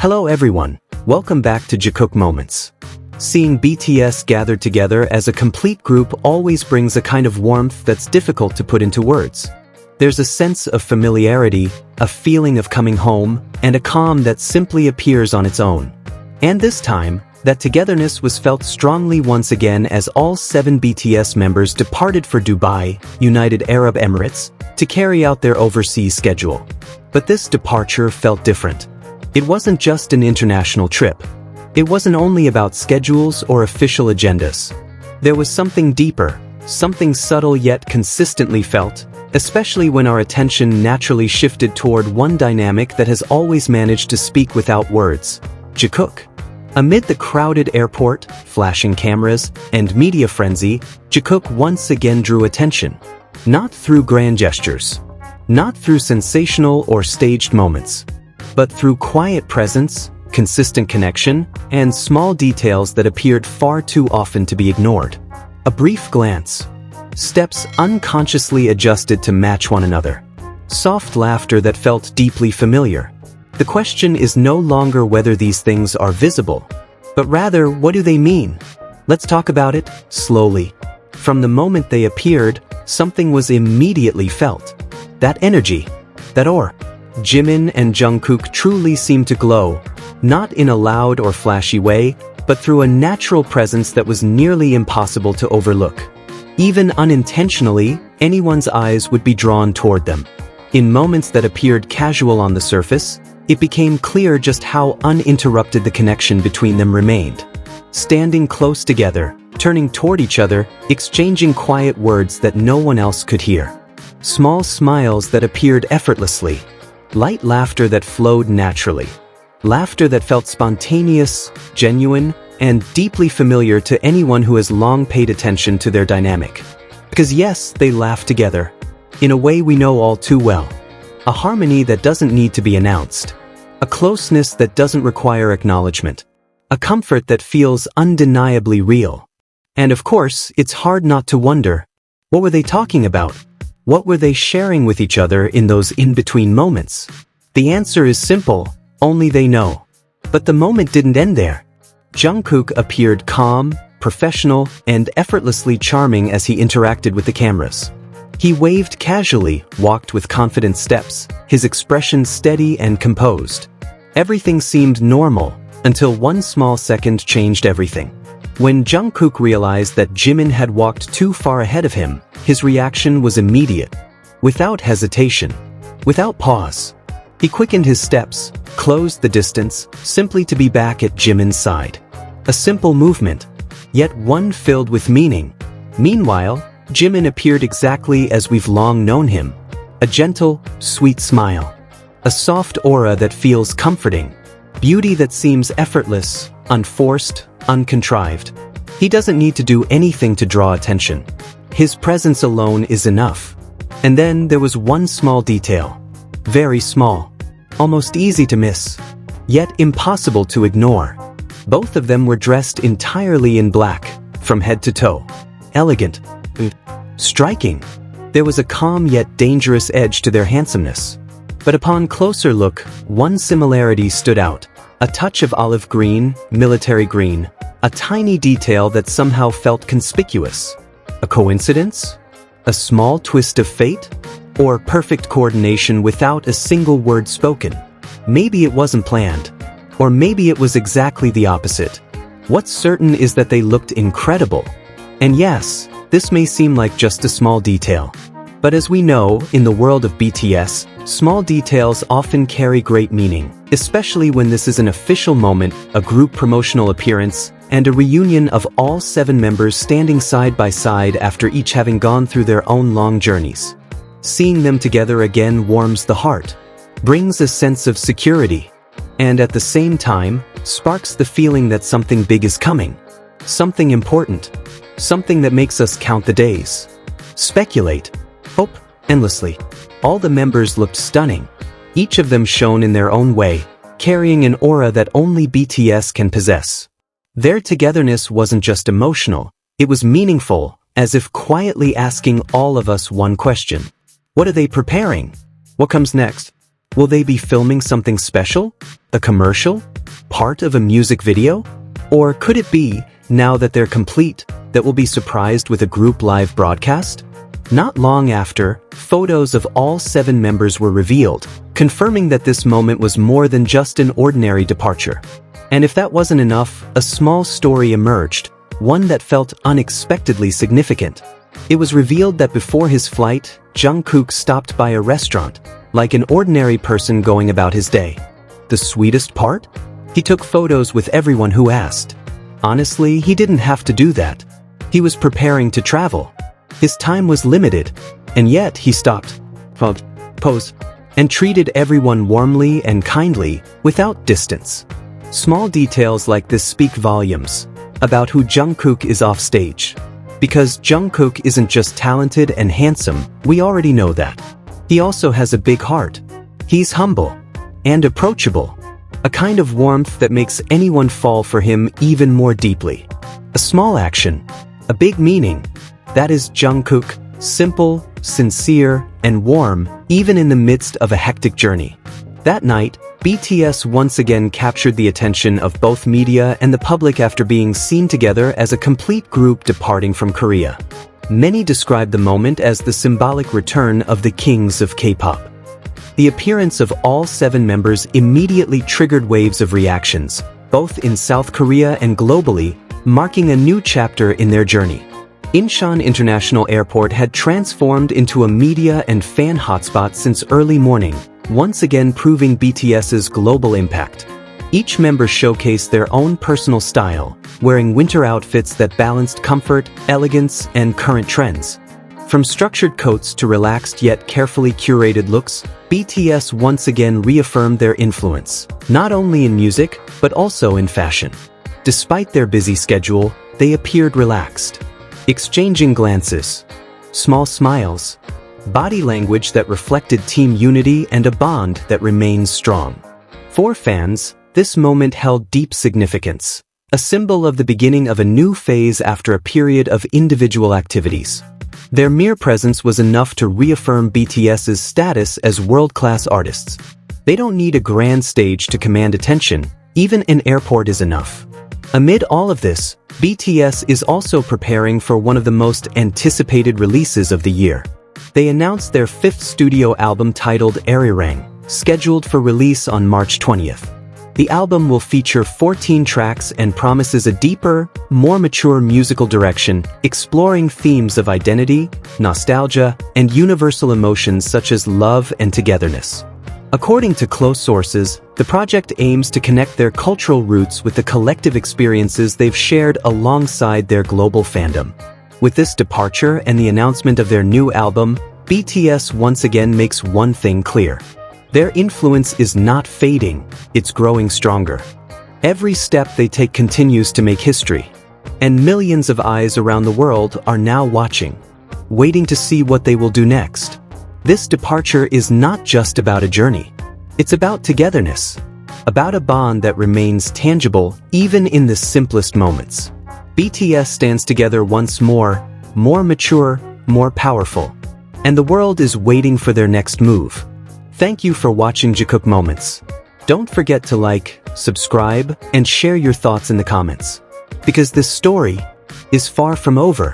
Hello everyone, welcome back to Jikook Moments. Seeing BTS gathered together as a complete group always brings a kind of warmth that's difficult to put into words. There's a sense of familiarity, a feeling of coming home, and a calm that simply appears on its own. And this time, that togetherness was felt strongly once again as all 7 BTS members departed for Dubai, United Arab Emirates, to carry out their overseas schedule. But this departure felt different. It wasn't just an international trip. It wasn't only about schedules or official agendas. There was something deeper, something subtle yet consistently felt, especially when our attention naturally shifted toward one dynamic that has always managed to speak without words: Jikook. Amid the crowded airport, flashing cameras, and media frenzy, Jikook once again drew attention. Not through grand gestures, not through sensational or staged moments, but through quiet presence, consistent connection, and small details that appeared far too often to be ignored. A brief glance, steps unconsciously adjusted to match one another, soft laughter that felt deeply familiar. The question is no longer whether these things are visible, but rather what do they mean? Let's talk about it, slowly. From the moment they appeared, something was immediately felt. That energy, that aura. Jimin and Jungkook truly seemed to glow, not in a loud or flashy way, but through a natural presence that was nearly impossible to overlook. Even unintentionally, anyone's eyes would be drawn toward them. In moments that appeared casual on the surface, it became clear just how uninterrupted the connection between them remained. Standing close together, turning toward each other, exchanging quiet words that no one else could hear. Small smiles that appeared effortlessly. Light laughter that flowed naturally. Laughter that felt spontaneous, genuine, and deeply familiar to anyone who has long paid attention to their dynamic. Because yes, they laughed together, in a way we know all too well. A harmony that doesn't need to be announced. A closeness that doesn't require acknowledgement. A comfort that feels undeniably real. And of course, it's hard not to wonder, what were they talking about? What were they sharing with each other in those in-between moments? The answer is simple, only they know. But the moment didn't end there. Jungkook appeared calm, professional, and effortlessly charming as he interacted with the cameras. He waved casually, walked with confident steps, his expression steady and composed. Everything seemed normal, until one small second changed everything. When Jungkook realized that Jimin had walked too far ahead of him, his reaction was immediate. Without hesitation, without pause. He quickened his steps, closed the distance, simply to be back at Jimin's side. A simple movement, yet one filled with meaning. Meanwhile, Jimin appeared exactly as we've long known him. A gentle, sweet smile. A soft aura that feels comforting. Beauty that seems effortless, unforced, uncontrived. He doesn't need to do anything to draw attention. His presence alone is enough. And then there was one small detail. Very small. Almost easy to miss. Yet impossible to ignore. Both of them were dressed entirely in black, from head to toe. Elegant. Striking. There was a calm yet dangerous edge to their handsomeness. But upon closer look, one similarity stood out. A touch of olive green, military green. A tiny detail that somehow felt conspicuous. A coincidence? A small twist of fate? Or perfect coordination without a single word spoken? Maybe it wasn't planned. Or maybe it was exactly the opposite. What's certain is that they looked incredible. And yes, this may seem like just a small detail. But as we know, in the world of BTS, small details often carry great meaning, especially when this is an official moment, a group promotional appearance, and a reunion of all 7 members standing side by side after each having gone through their own long journeys. Seeing them together again warms the heart, brings a sense of security, and at the same time, sparks the feeling that something big is coming. Something important. Something that makes us count the days. Speculate. Hope endlessly. All the members looked stunning. Each of them shone in their own way, carrying an aura that only BTS can possess. Their togetherness wasn't just emotional, it was meaningful, as if quietly asking all of us one question. What are they preparing? What comes next? Will they be filming something special? A commercial? Part of a music video? Or could it be, now that they're complete, that we'll be surprised with a group live broadcast? Not long after, photos of all 7 members were revealed, confirming that this moment was more than just an ordinary departure. And if that wasn't enough, a small story emerged, one that felt unexpectedly significant. It was revealed that before his flight, Jungkook stopped by a restaurant, like an ordinary person going about his day. The sweetest part? He took photos with everyone who asked. Honestly, he didn't have to do that. He was preparing to travel. His time was limited, and yet he stopped, posed, and treated everyone warmly and kindly, without distance. Small details like this speak volumes about who Jungkook is off stage. Because Jungkook isn't just talented and handsome, we already know that. He also has a big heart. He's humble and approachable, a kind of warmth that makes anyone fall for him even more deeply. A small action, a big meaning. That is Jungkook, simple, sincere, and warm, even in the midst of a hectic journey. That night, BTS once again captured the attention of both media and the public after being seen together as a complete group departing from Korea. Many describe the moment as the symbolic return of the kings of K-pop. The appearance of all 7 members immediately triggered waves of reactions, both in South Korea and globally, marking a new chapter in their journey. Incheon International Airport had transformed into a media and fan hotspot since early morning, once again proving BTS's global impact. Each member showcased their own personal style, wearing winter outfits that balanced comfort, elegance, and current trends. From structured coats to relaxed yet carefully curated looks, BTS once again reaffirmed their influence, not only in music, but also in fashion. Despite their busy schedule, they appeared relaxed, exchanging glances, small smiles, body language that reflected team unity and a bond that remains strong. For fans, this moment held deep significance, a symbol of the beginning of a new phase after a period of individual activities. Their mere presence was enough to reaffirm BTS's status as world-class artists. They don't need a grand stage to command attention, even an airport is enough. Amid all of this, BTS is also preparing for one of the most anticipated releases of the year. They announced their 5th studio album titled Arirang, scheduled for release on March 20th. The album will feature 14 tracks and promises a deeper, more mature musical direction, exploring themes of identity, nostalgia, and universal emotions such as love and togetherness. According to close sources, the project aims to connect their cultural roots with the collective experiences they've shared alongside their global fandom. With this departure and the announcement of their new album, BTS once again makes one thing clear. Their influence is not fading, it's growing stronger. Every step they take continues to make history, and millions of eyes around the world are now watching, waiting to see what they will do next. This departure is not just about a journey. It's about togetherness, about a bond that remains tangible even in the simplest moments. BTS stands together once more mature, more powerful, and the world is waiting for their next move. Thank you for watching Jikook Moments. Don't forget to like, subscribe, and share your thoughts in the comments. Because this story is far from over.